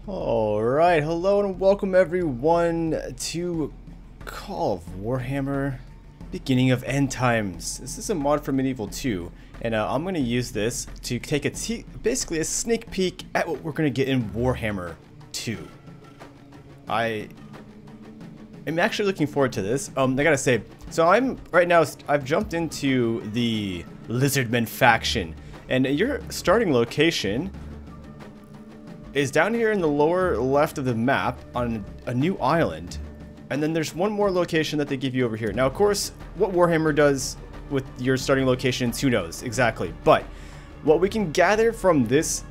Alright, hello and welcome everyone to Call of Warhammer Beginning of End Times. This is a mod for Medieval 2, and I'm going to use this to take basically a sneak peek at what we're going to get in Warhammer 2. I am actually looking forward to this. I gotta say, so I've jumped into the LizardMen faction, and your starting location is down here in the lower left of the map on a new island. And then there's one more location that they give you over here. Now, of course, what Warhammer does with your starting locations, who knows exactly. But what we can gather from this,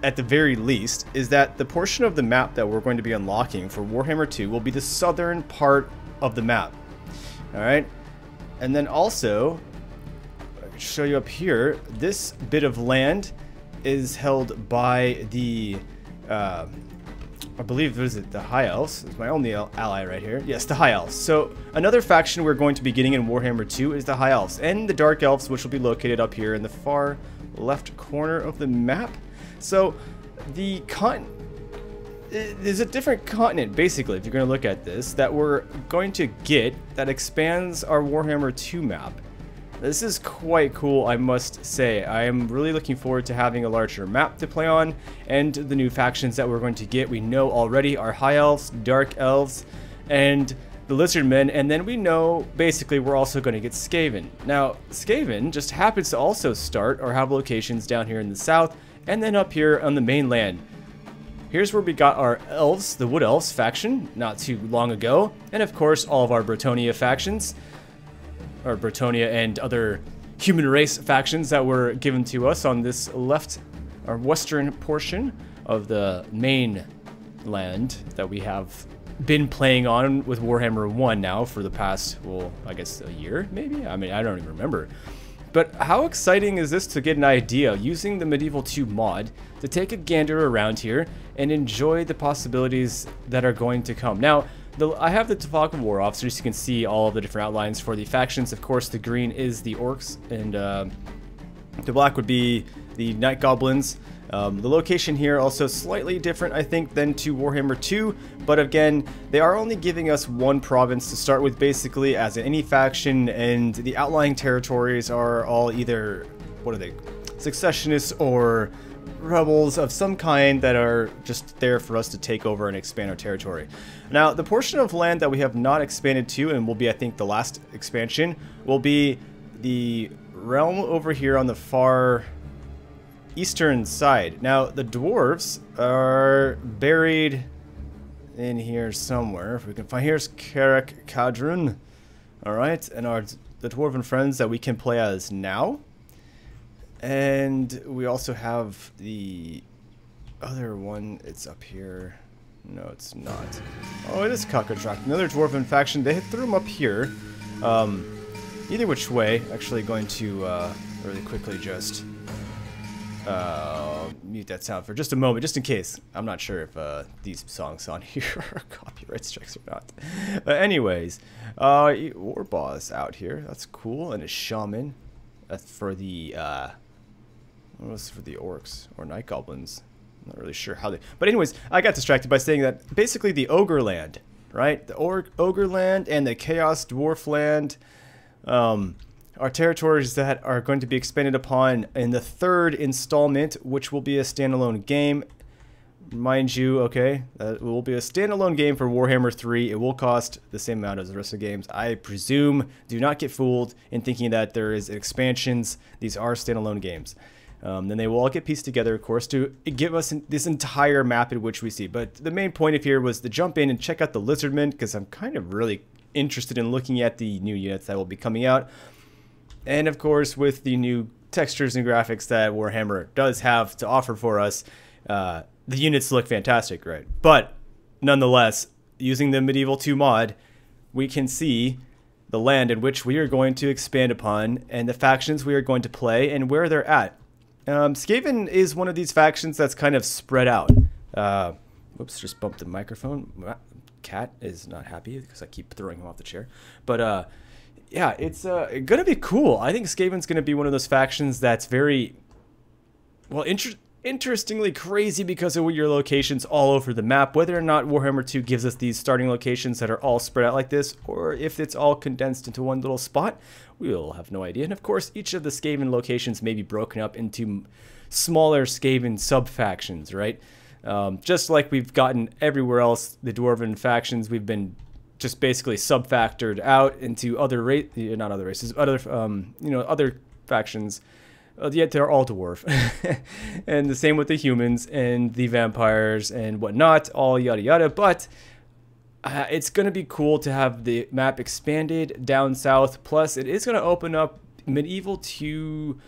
at the very least, is that the portion of the map that we're going to be unlocking for Warhammer 2 will be the southern part of the map. Alright? And then also, I can show you up here, this bit of land is held by the I believe, what is it, the High Elves? It's my only ally right here. Yes, the High Elves. So another faction we're going to be getting in Warhammer 2 is the High Elves and the Dark Elves, which will be located up here in the far left corner of the map. So the there's a different continent, basically, if you're going to look at this, that we're going to get that expands our Warhammer 2 map. This is quite cool, I must say. I am really looking forward to having a larger map to play on, and the new factions that we're going to get. We know already our High Elves, Dark Elves, and the Lizardmen, and then we know, basically, we're also going to get Skaven. Now, Skaven just happens to also start or have locations down here in the south, and then up here on the mainland. Here's where we got our Elves, the Wood Elves faction, not too long ago, and of course, all of our Bretonnia factions. Or Bretonnia and other human race factions that were given to us on this left or western portion of the main land that we have been playing on with Warhammer 1 now for the past, well, I guess a year, maybe? I mean, I don't even remember. But how exciting is this to get an idea using the Medieval 2 mod to take a gander around here and enjoy the possibilities that are going to come. Now, I have the Tefog of War officers. You can see all of the different outlines for the factions. Of course, the green is the orcs, and the black would be the night goblins. The location here also slightly different, I think, than to Warhammer 2, but again, they are only giving us one province to start with, basically, as any faction, and the outlying territories are all either, what are they, successionists or rebels of some kind that are just there for us to take over and expand our territory. Now, the portion of land that we have not expanded to, and will be, I think, the last expansion, will be the realm over here on the far eastern side. Now, the dwarves are buried in here somewhere. If we can find, here's Carrick Cadron. Alright, and the dwarven friends that we can play as now. And we also have the other one. It's up here. No, it's not. Oh, it is Cockadrack. Another dwarven faction. They threw them up here. Either which way. Actually going to really quickly just mute that sound for just a moment, just in case. I'm not sure if these songs on here are copyright strikes or not. But anyways, war boss out here. That's cool. And a shaman. That's for the what was for the orcs or night goblins? I'm not really sure how they. But anyways, I got distracted by saying that basically the ogre land, right? The ogre land and the chaos dwarf land are territories that are going to be expanded upon in the third installment, which will be a standalone game. Mind you, okay, it will be a standalone game for Warhammer 3. It will cost the same amount as the rest of the games, I presume. Do not get fooled in thinking that there is expansions. These are standalone games. Then they will all get pieced together, of course, to give us this entire map in which we see. But the main point of here was to jump in and check out the Lizardmen, because I'm kind of really interested in looking at the new units that will be coming out. And of course, with the new textures and graphics that Warhammer does have to offer for us, the units look fantastic, right? But nonetheless, using the Medieval 2 mod, we can see the land in which we are going to expand upon and the factions we are going to play and where they're at. Skaven is one of these factions that's kind of spread out. Whoops, just bumped the microphone. Cat is not happy because I keep throwing him off the chair. But yeah, it's gonna be cool. I think Skaven's gonna be one of those factions that's very well interestingly crazy because of your locations all over the map. Whether or not Warhammer 2 gives us these starting locations that are all spread out like this, or if it's all condensed into one little spot, we'll have no idea. And of course, each of the Skaven locations may be broken up into smaller Skaven sub-factions, right? Just like we've gotten everywhere else, the Dwarven factions, we've been just basically sub-factored out into other not other races, other other factions. Yet they're all dwarf. And the same with the humans and the vampires and whatnot, all yada yada. But it's going to be cool to have the map expanded down south. Plus, it is going to open up medieval to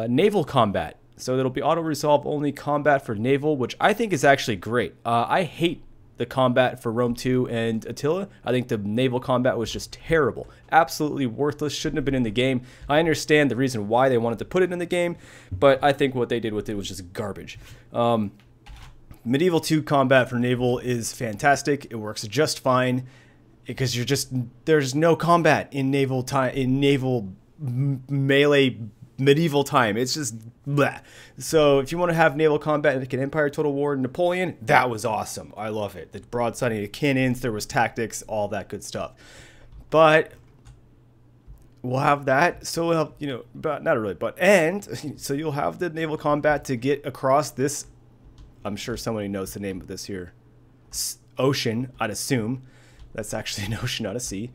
naval combat. So it'll be auto-resolve only combat for naval, which I think is actually great. I hate the combat for Rome 2 and Attila. I think the naval combat was just terrible. Absolutely worthless. Shouldn't have been in the game. I understand the reason why they wanted to put it in the game, but I think what they did with it was just garbage. Medieval 2 combat for naval is fantastic. It works just fine because there's no combat in naval time, in naval melee medieval time. It's just blah. So if you want to have naval combat in like an Empire, Total War, Napoleon, that was awesome. I love it. The broadsiding of cannons, there was tactics, all that good stuff. But we'll have that. So we'll have, but not really, but, and so you'll have the naval combat to get across this. I'm sure somebody knows the name of this here ocean, I'd assume. That's actually an ocean, not a sea.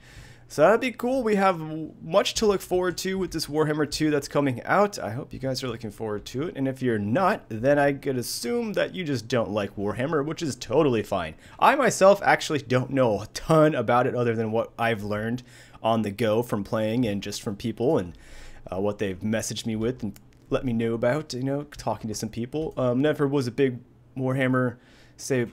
So that'd be cool. We have much to look forward to with this Warhammer 2 that's coming out. I hope you guys are looking forward to it. And if you're not, then I could assume that you just don't like Warhammer, which is totally fine. I myself actually don't know a ton about it other than what I've learned on the go from playing and just from people and what they've messaged me with and let me know about, talking to some people. Never was a big Warhammer, say,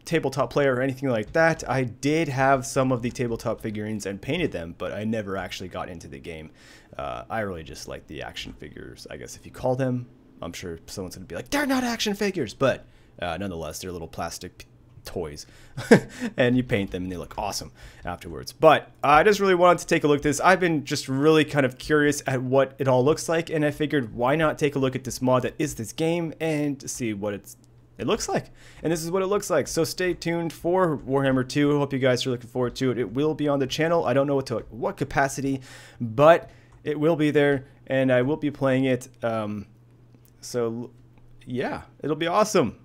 tabletop player or anything like that. I did have some of the tabletop figurines and painted them, but I never actually got into the game. I really just like the action figures, I guess if you call them. I'm sure someone's going to be like, they're not action figures, but nonetheless, they're little plastic toys. And you paint them and they look awesome afterwards. But I just really wanted to take a look at this. I've been just really kind of curious at what it all looks like, and I figured why not take a look at this mod that is this game and see what it looks like. And this is what it looks like. So stay tuned for Warhammer 2. Hope you guys are looking forward to it. It will be on the channel. I don't know what capacity, but it will be there and I will be playing it. So yeah, it'll be awesome.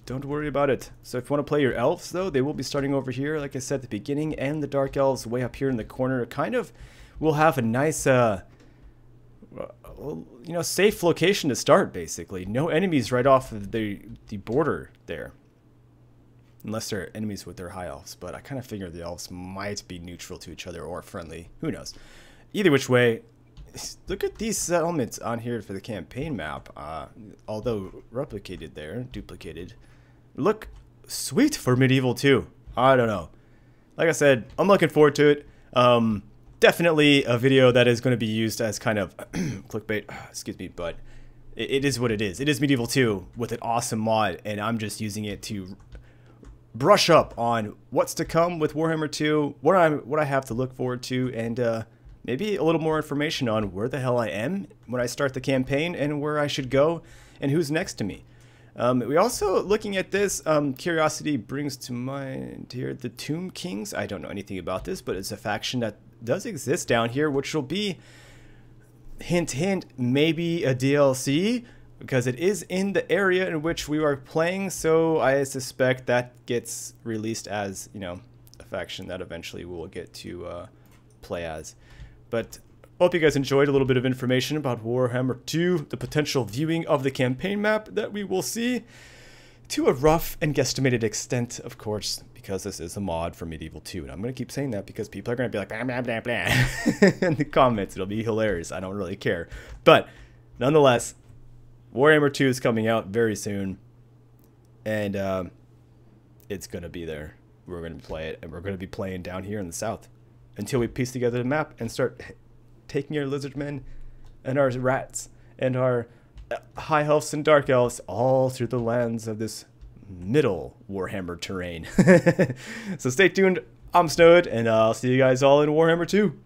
Don't worry about it. So if you want to play your elves though, they will be starting over here, like I said at the beginning, and the dark elves way up here in the corner. Kind of will have a nice safe location to start, basically. No enemies right off of the border there. Unless they're enemies with their high elves. But I kind of figure the elves might be neutral to each other or friendly. Who knows? Either which way, look at these settlements on here for the campaign map. Although replicated there, duplicated. Look sweet for Medieval 2. I don't know. Like I said, I'm looking forward to it. Definitely a video that is going to be used as kind of clickbait, excuse me, but it is what it is. It is Medieval 2 with an awesome mod, and I'm just using it to brush up on what's to come with Warhammer 2, what I have to look forward to, and maybe a little more information on where the hell I am when I start the campaign and where I should go and who's next to me. We also, looking at this, curiosity brings to mind here the Tomb Kings. I don't know anything about this, but it's a faction that does exist down here, which will be, hint hint, maybe a DLC, because it is in the area in which we are playing, so I suspect that gets released as, a faction that eventually we'll get to play as. But hope you guys enjoyed a little bit of information about Warhammer 2, the potential viewing of the campaign map that we will see, to a rough and guesstimated extent, of course, because this is a mod for Medieval 2. And I'm going to keep saying that because people are going to be like, blah, blah, blah, blah. In the comments. It'll be hilarious. I don't really care. But nonetheless, Warhammer 2 is coming out very soon. And it's going to be there. We're going to play it. And we're going to be playing down here in the south until we piece together the map and start taking our lizardmen and our rats and our high elves and dark elves all through the lands of this middle Warhammer terrain. So stay tuned. I'm Snowhood, and I'll see you guys all in Warhammer 2.